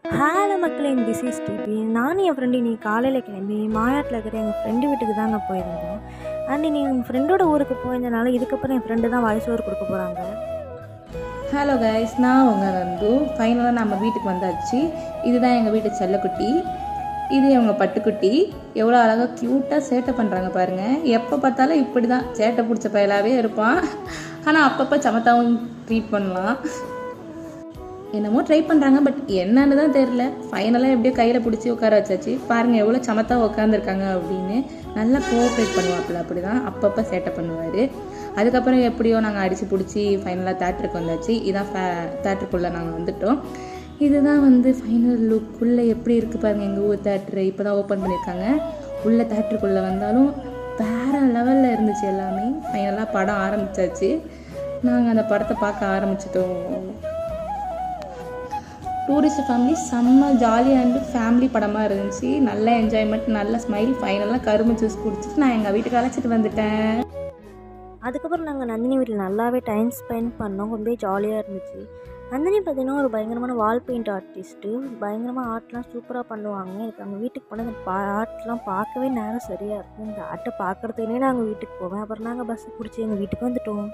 Hello மக்களே, this is DP. நானும் என் friend இன்னைக்கு காலையில் கிளம்பி மாயாட்டில் இருக்கிற எங்கள் ஃப்ரெண்டு வீட்டுக்கு தாங்க போயிருந்தோம். அண்ட் நீ எங்கள் ஃப்ரெண்டோட ஊருக்கு போயிருந்தனால இதுக்கப்புறம் என் ஃப்ரெண்டு தான் வாய்ஸ் ஓவர் கொடுக்க போகிறாங்க. ஹலோ கைஸ், நான் உங்கள் நந்து. ஃபைனலாக நம்ம வீட்டுக்கு வந்தாச்சு. இதுதான் எங்கள் வீட்டு செல்லக்குட்டி. இது எங்கள் பட்டுக்குட்டி. எவ்வளோ அழகாக க்யூட்டாக சேட்டை பண்ணுறாங்க பாருங்கள். எப்போ பார்த்தாலும் இப்படி தான் சேட்டை பிடிச்ச பயலாகவே இருப்பான். ஆனால் அப்பப்போ சமத்தாவும் ட்ரீட் பண்ணலாம். என்னமோ ட்ரை பண்ணுறாங்க, பட் என்னன்னு தான் தெரில. ஃபைனலாக எப்படியோ கையில் பிடிச்சி உட்கார வச்சாச்சு. பாருங்கள் எவ்வளோ சமத்தாக உட்காந்துருக்காங்க அப்படின்னு. நல்லா கோஆப்ரேட் பண்ணுவாப்பில். அப்படி தான் அப்பப்போ சேட்டை பண்ணுவார். அதுக்கப்புறம் எப்படியோ நாங்கள் அடித்து பிடிச்சி ஃபைனலாக தேட்டருக்கு வந்தாச்சு. இதான் தேட்டருக்குள்ளே நாங்கள் வந்துவிட்டோம். இதுதான் ஃபைனல் லுக்குள்ளே எப்படி இருக்குது பாருங்கள். எங்கள் ஊர் தேட்ரு இப்போ தான் ஓப்பன் பண்ணியிருக்காங்க. உள்ளே தேட்டருக்குள்ளே வந்தாலும் வேறு லெவலில் இருந்துச்சு எல்லாமே. ஃபைனலாக படம் ஆரம்பித்தாச்சு. நாங்கள் அந்த படத்தை பார்க்க ஆரம்பிச்சிட்டோம். டூரிஸ்ட் ஃபேமிலி செம்ம ஜாலியாக இருந்து ஃபேமிலி படமாக இருந்துச்சு. நல்ல என்ஜாய்மெண்ட், நல்ல ஸ்மைல். ஃபைனலாக கரும்பு ஜூஸ் குடிச்சிட்டு நான் எங்கள் வீட்டுக்கு அழைச்சிட்டு வந்துட்டேன். அதுக்கப்புறம் நாங்கள் நந்தினி வீட்டில் நல்லாவே டைம் ஸ்பெண்ட் பண்ணோம். ரொம்ப ஜாலியாக இருந்துச்சு. நந்தினி பார்த்திங்கன்னா ஒரு பயங்கரமான வால் பெயிண்ட் ஆர்டிஸ்ட்டு. பயங்கரமாக ஆர்ட்லாம் சூப்பராக பண்ணுவாங்க. எனக்கு அவங்க வீட்டுக்கு போனால் அந்த ஆர்ட்லாம் பார்க்கவே நேரம் சரியாக இருக்கும். இந்த ஆர்ட்டை பார்க்குறதுனே நாங்கள் வீட்டுக்கு போவேன். அப்புறம் நாங்கள் பஸ்ஸை பிடிச்சி எங்கள் வீட்டுக்கு வந்துட்டோம்.